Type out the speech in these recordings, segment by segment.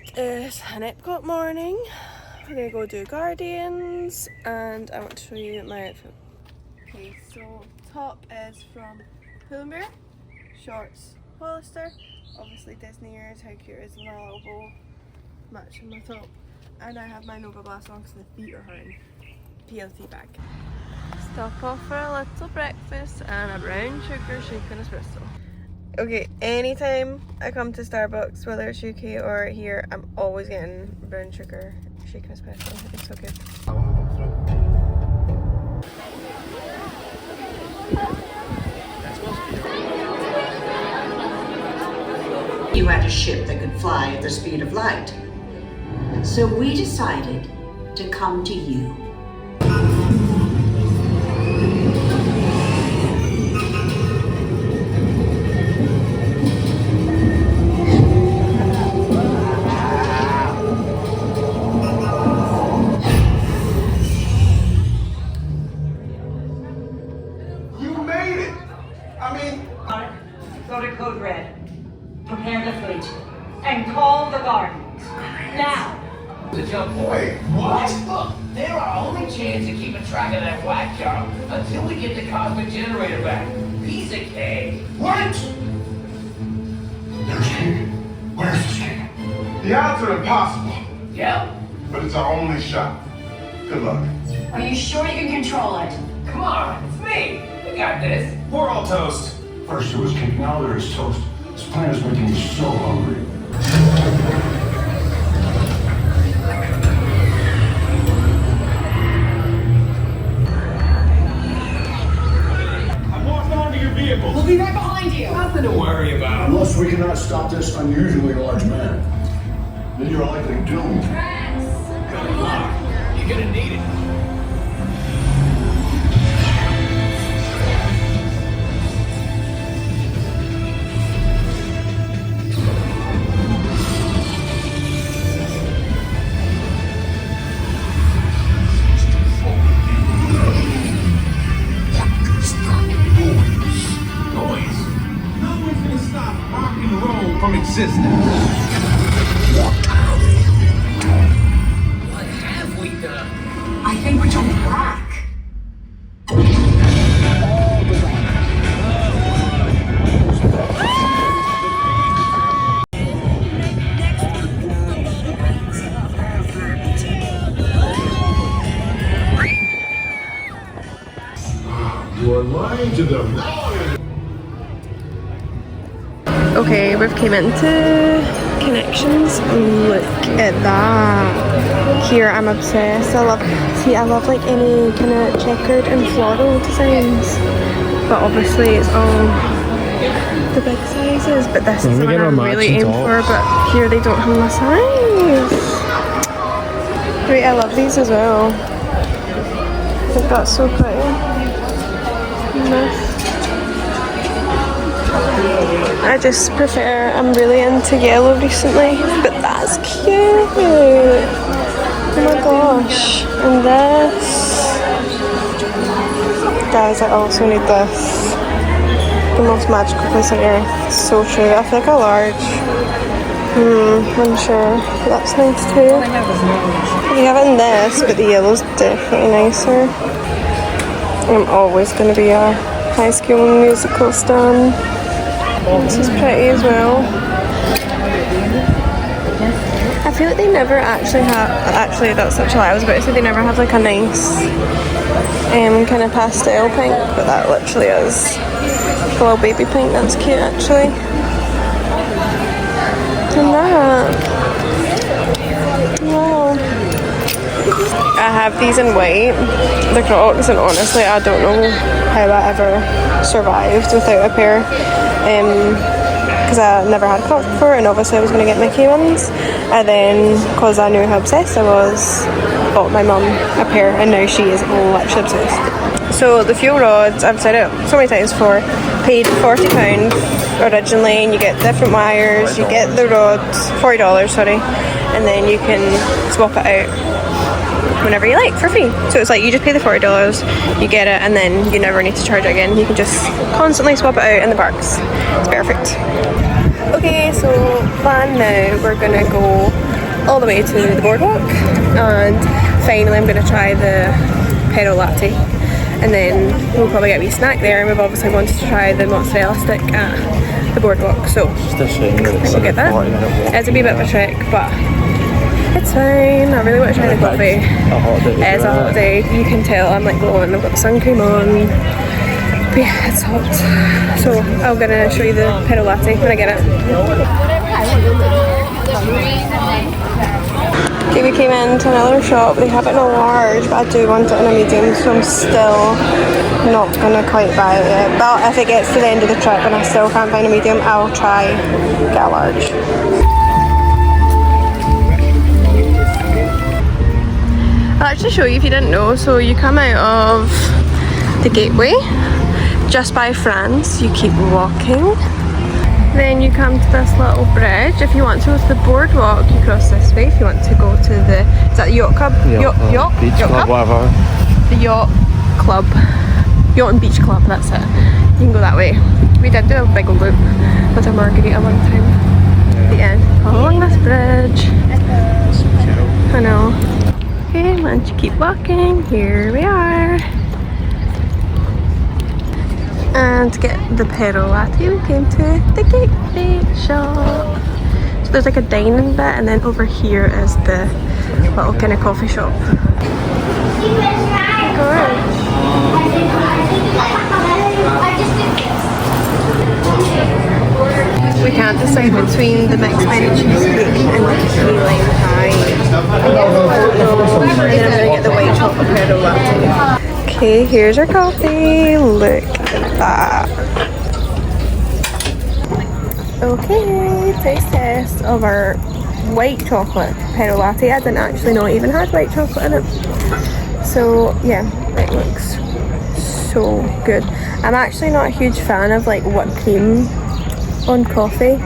It is an Epcot morning. We're gonna go do Guardians and I want to show you my outfit. Okay, so top is from Pull&Bear, shorts Hollister, obviously Disney ears, how cute is my little bow matching my top, and I have my Nova Blast on because the feet are hurting. PLT bag. Stop off for a little breakfast and a brown sugar shaken espresso. Okay, anytime I come to Starbucks, whether it's UK or here, I'm always getting brown sugar shaken espresso. It's so good. You had a ship that could fly at the speed of light. So we decided to come to you. Go to Code Red. Prepare the fleet. And call the Guardians. Now! The jump point. What? Look, they're our only chance of keeping track of that whack job until we get the cosmic generator back. Piece of cake. What? There's cake. Where's this cake? The odds are impossible. Yep. But it's our only shot. Good luck. Are you sure you can control it? Come on, it's me. We got this. We're all toast. First it was cake, now there is toast. This plan is making me so hungry. I'm walking onto your vehicle. We'll be right behind you. Nothing to worry about. Unless we cannot stop this unusually large man, then you're likely doomed. Good luck. You're gonna need it. From existence. What have we done? I think we're jumping back. You are lying to them. Okay, we've came into Connections. Look at that. Here, I'm obsessed. I love like any kind of checkered and floral designs. But obviously it's all the big sizes. But this is the one I'm really aiming for. But here they don't have my size. Wait, I love these as well. I think that's so pretty. Nice. I just prefer, I'm really into yellow recently, but that's cute. Oh my gosh. And this. Guys, I also need this. The most magical place on earth. So true. I feel like a large. I'm sure. That's nice too. We have it in this, but the yellow's definitely nicer. I'm always going to be a High School Musical stan. This is pretty as well. I feel like they never actually have, that's such a lie, I was about to say they never have like a nice kind of pastel pink, but that literally is a little baby pink. That's cute actually. And that, wow. I have these in white, the Crocs, and honestly I don't know how I ever survived without a pair, because I never had Crocs before, and obviously I was going to get Mickey ones, and then because I knew how obsessed I was, bought my mum a pair, and now she is literally obsessed. So the fuel rods, I've said it so many times before, paid £40 originally, and you get different wires, you get the rods, $40, sorry, and then you can swap it out whenever you like for free. So it's like you just pay the $40, you get it, and then you never need to charge it again. You can just constantly swap it out in the parks. It's perfect. Okay, so plan now, we're gonna go all the way to the boardwalk, and finally I'm going to try the pedo latte, and then we'll probably get a wee snack there, and we've obviously wanted to try the mozzarella stick at the boardwalk, so we'll get that. It's a wee bit of a trek, but it's fine. I really want to try the coffee. It's a hot day, you can tell I'm like glowing. I've got the sun cream on, but yeah, it's hot. So I'm gonna show you the pedo latte when I get it. Okay, we came into another shop. They have it in a large, but I do want it in a medium, so I'm still not gonna quite buy it yet. But if it gets to the end of the trip and I still can't find a medium, I'll try get a large. I'll actually show you if you didn't know. So you come out of the gateway just by France, you keep walking, then you come to this little bridge. If you want to go to the boardwalk, you cross this way. If you want to go to the, is that the yacht club? Yacht beach yacht club, whatever. The yacht club, yacht and beach club, that's it. You can go that way. We did do a big old loop with a margarita one time at the end. Along this bridge. I know. Okay, once you keep walking, here we are. And to get the pedo latte, we came to the gateway shop. So there's like a dining bit, and then over here is the little kind of coffee shop. We can't decide between the mixed veg cheesecake and the key lime pie. And then I'm gonna get the white chocolate pedo latte. Okay, here's our coffee. Look at that. Okay, taste test of our white chocolate pedo latte. I didn't actually know it even had white chocolate in it. So yeah, it looks so good. I'm actually not a huge fan of like whipped cream on coffee,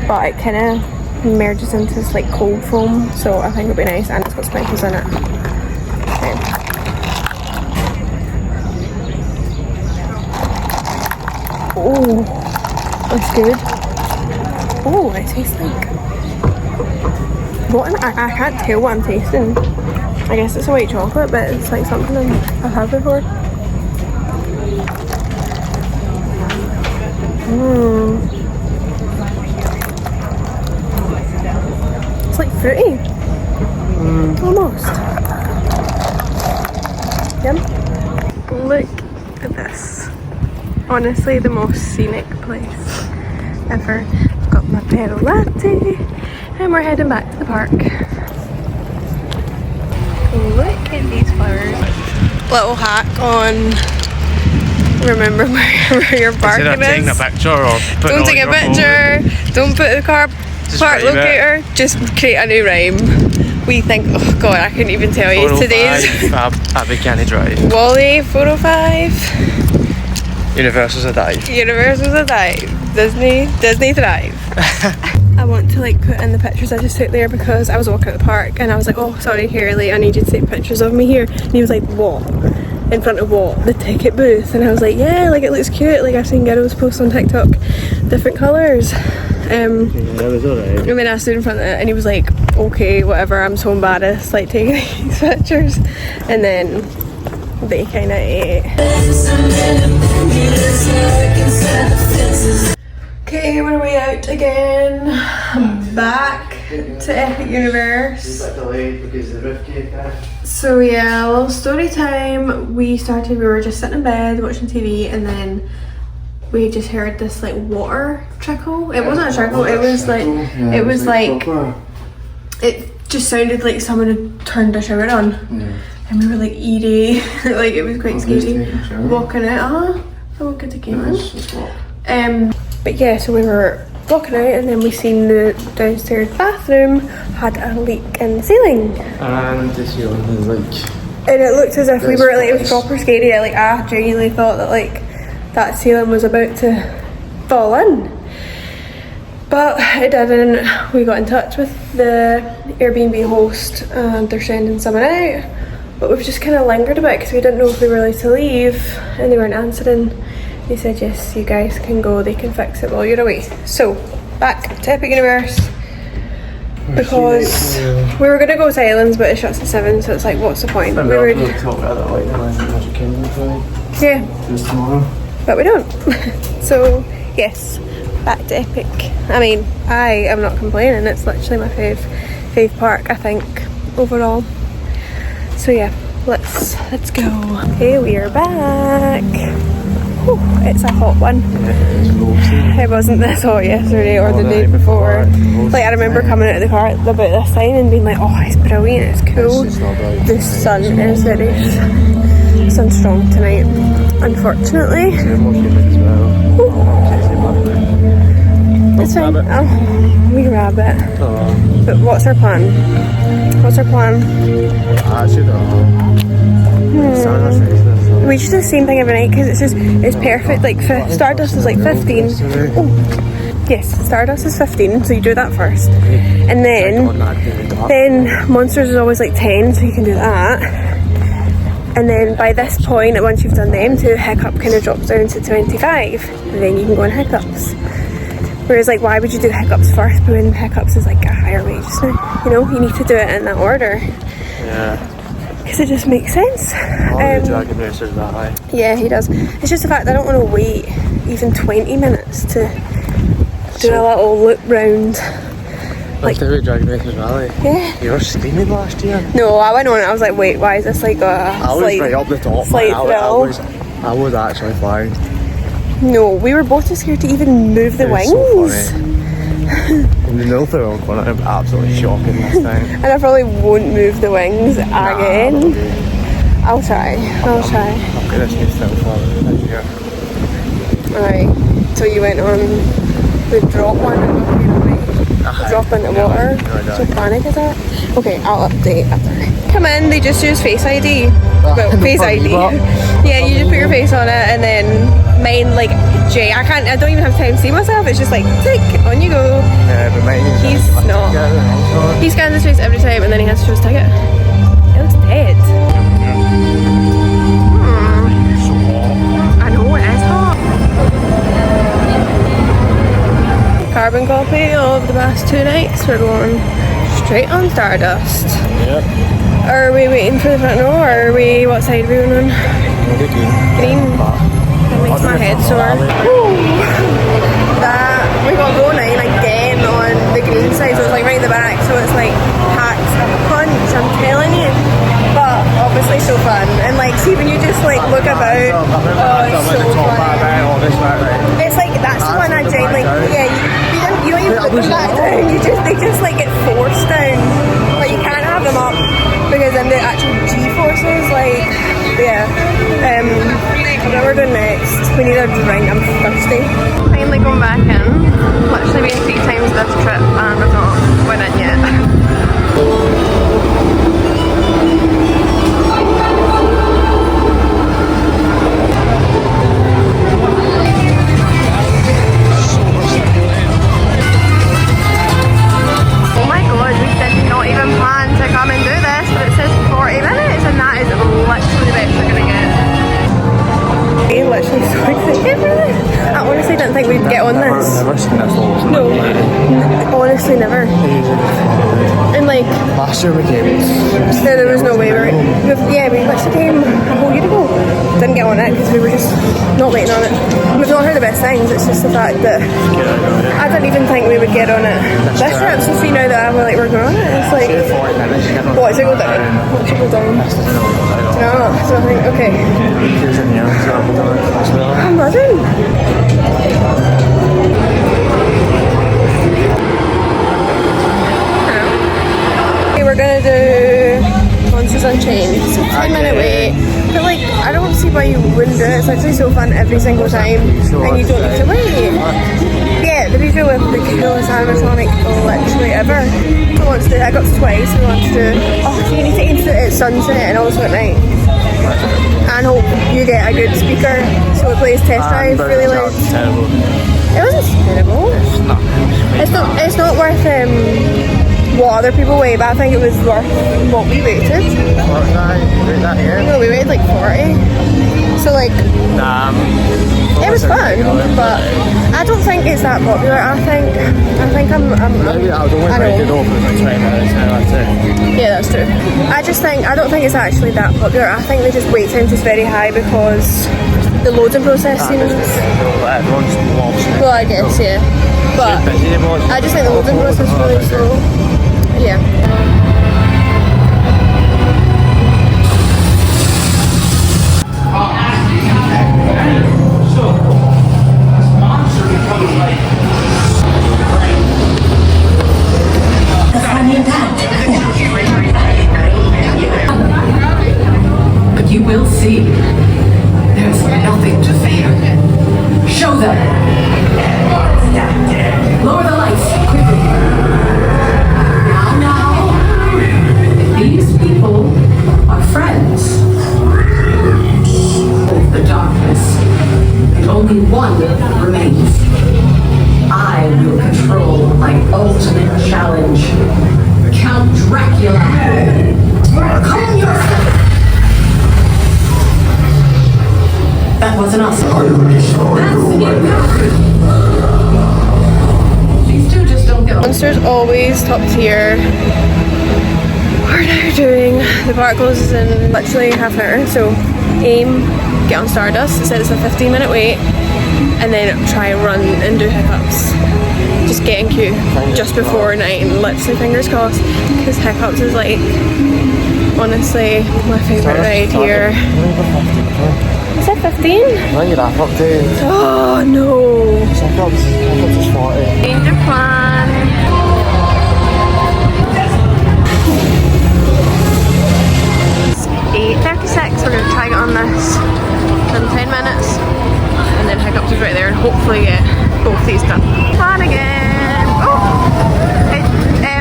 but it kind of merges into this like cold foam, so I think it'll be nice, and it's got sprinkles in it. Okay. Oh, that's good. Oh, it tastes like what? I can't tell what I'm tasting. I guess it's a white chocolate, but it's like something I've had before. It's like fruity. Almost. Yum. Look at this. Honestly, the most scenic place ever. I've got my pedo latte, and we're heading back to the park. Look at these flowers. Little hack on remember where your parking is. Taking a picture or don't take a picture. Don't put the car park locator. Just create a new rhyme. We think, oh god, I couldn't even tell you. Today's Abbey Canny Drive. Wally 405. Universal's a dive. Universal's a dive. Disney thrive. I want to like put in the pictures I just took there because I was walking at the park and I was like, oh sorry Harley, I need you to take pictures of me here. And he was like, what? In front of what? The ticket booth. And I was like, yeah, like it looks cute. Like I've seen girls post on TikTok different colours. That was alright. And then I stood in front of it and he was like, okay, whatever, I'm so embarrassed like taking these pictures. And then they kind of ate. Okay, we're way out again. I'm back to Epic Universe. So yeah, a little story time. We were just sitting in bed watching TV, and then we just heard this like water trickle. It wasn't a trickle, it was like it just sounded like someone had turned a shower on. And we were like eerie, like it was quite scary walking out. Someone could have came in. But yeah, so we were walking out and then we seen the downstairs bathroom had a leak in the ceiling. And the ceiling was like... And it looked as if we were, like, it was proper scary. Like, I genuinely thought that, like, that ceiling was about to fall in. But it didn't. We got in touch with the Airbnb host and they're sending someone out. But we've just kind of lingered a bit because we didn't know if we were allowed to leave and they weren't answering. They said, yes, you guys can go, they can fix it while you're away. So, back to Epic Universe. because we were gonna go to Islands, but it shuts at 7, so it's like, what's the point? We were, yeah, tomorrow. but we don't. So yes, back to Epic. I mean, I am not complaining. It's literally my fave park, I think, overall. So yeah, let's go. Okay, we are back. Whew, it's a hot one. It wasn't this hot yesterday or the day before. Like, I remember coming out of the car about this time and being like, oh, it's brilliant, it's cool. The sun is very sun's strong tonight, unfortunately. It's fine. Oh, we rabbit. But what's our plan? What's our plan? We just do the same thing every night because it's perfect. Like Stardust is like 15. Oh, yes, Stardust is 15, so you do that first, and then Monsters is always like 10, so you can do that. And then by this point, once you've done them, to Hiccup kind of drops down to 25, and then you can go on Hiccups. Whereas, like, why would you do Hiccups first when Hiccups is like a higher wage now? You know, you need to do it in that order. Yeah. Because it just makes sense. Dragon Racer's that high. Yeah, he does. It's just the fact that I don't want to wait even 20 minutes to do a little loop round. Like the Dragon Racer's Rally. Yeah. You were steaming last year. No, I went on and I was like, wait, why is this like a I was right up the top. slight thrill? I was actually flying. No, we were both too scared to even move the wings. So funny. In the middle of the corner, I'm absolutely shocking this time. And I probably won't move the wings again. I'll try. I'll get this new still for here. Alright, so you went on the drop one and drop into water. So panic is that? Okay, I'll update after. Come in, they just use Face ID. Well, Face ID. Yeah, you just put your face on it and then mine, like, Jay, I don't even have time to see myself. It's just like, tick, on you go. Yeah, but mine is He's not. He scans his face every time and then he has to show his ticket. It looks dead. so hot. I know, it is hot. Carbon copy of the past 2 nights. We're going straight on Stardust. Yep. Are we waiting for the front row, or are we, what side are we going on? Green. That makes my head sore. That, we got row 9 again on the green side, so it's like right in the back, so it's like packed a punch, I'm telling you. But obviously so fun, and like, see when you just like look about, oh, it's so fun. It's like, that's the one I genuinely, like, yeah, you don't even put them back down, they just like get forced down. Like, you can't have them up, because then the actual G-forces, like, yeah. What we're doing next, we need a drink, I'm thirsty. Finally going back in, literally been 3 times this trip and we've not went in yet. Oh my god, we did not even plan to come and do this, but it says 40 minutes and that is literally the best we're gonna get. I'm literally so excited for this. I honestly didn't think we'd get on this. I've never seen this low. No, honestly never. And like, Last year we came. there was no way we literally came a whole year ago. Didn't get on it because we were just not waiting on it. We've not heard the best things, it's just the fact that I didn't even think we would get on it this trip. So see now that we're going on it, it's like, watch it go down. Watch it go down. No, so I think, okay. Imagine. Okay, we're gonna do Monsters Unchained. It's a 10-minute wait. But like, I don't see why you wouldn't do it. It's actually so fun every single time, and you don't need to wait. Yeah, the people with the coolest animatronic literally ever. Who wants to do it? Hiccups twice. Who wants to do it? Oh, so you need to aim it at sunset and also at night. And hope you get a good speaker so it plays Test Drive really loud. It wasn't terrible. It's not worth what other people weigh, but I think it was worth what we waited. No, we waited like 40. So like, it was fun, but I don't think it's that popular. I think I'm Maybe I don't want to open in 20 minutes now, that's it. yeah, that's true. I don't think it's actually that popular. I think the just wait time's just very high because the loading process seems. Everyone's lost. Well, I guess, yeah. But I just think the loading process is really slow. Yeah. But you will see. There's nothing to fear. Show them. Lower the lights, quickly. Now. These people are friends. Of the darkness. And only one remains. I will control my ultimate challenge. Count Dracula. Calm yourself. That wasn't us. These two just don't get along. Monster's always top tier. We're now doing the park closes in literally half an hour, so aim, get on Stardust. It said it's a 15-minute wait, and then try and run and do Hiccups. Just get in queue just before 9. Literally fingers crossed, because Hiccups is like honestly my favourite ride here. Is it 15? When you're up to. Oh no! Hiccups is 40. Change of plan. It's 8:36. We're gonna try get on this in 10 minutes, and then Hiccups is right there, and hopefully get both these done. Plan again. Oh,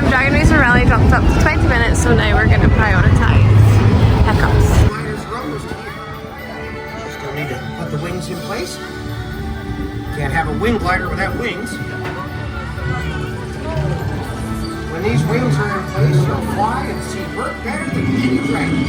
Dragon Racer Rally dropped up to 20 minutes, so now we're gonna prioritize Hiccups. Still need to put the wings in place. Can't have a wing glider without wings. When these wings are in place, you'll fly and see Bert better than any dragon.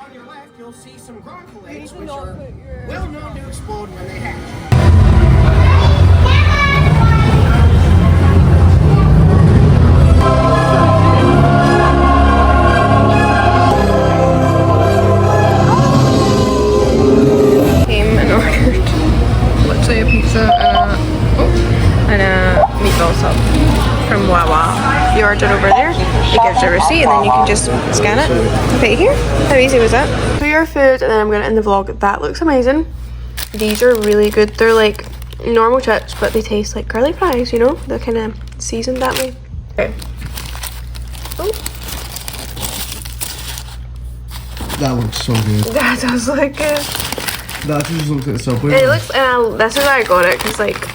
On your left, you'll see some bronco eggs, which are well known to explode when they hatch. Came and ordered literally a pizza and a meatball sub from Wawa. You order over there, it gives you a receipt, and then you can just scan it and pay here. How easy was that? So your food, and then I'm gonna end the vlog. That looks amazing. These are really good. They're like normal chips, but they taste like curly fries, you know? They're kind of seasoned that way. Okay. Oh. That looks so good. That does look good. That just looks like Subway. It looks, this is why I got it, because like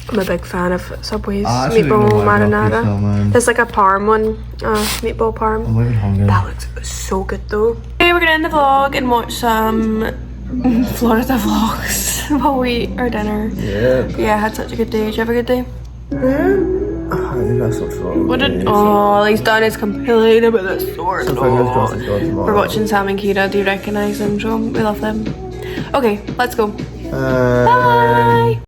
I'm a big fan of Subway's I actually didn't know meatball why I got marinara. pizza, man. There's like a parm one, meatball parm. I'm even hungry. That looks so good though. Okay, we're gonna end the vlog and watch some Florida vlogs while we eat our dinner. Yeah. Yeah, I had such a good day. Did you have a good day? I think that's what's wrong. What did? Oh, he's done his complaining about the sword. So fingers crossed it's gone tomorrow. We're watching Sam and Kira. Do you recognise them, John? We love them. Okay, let's go. Bye.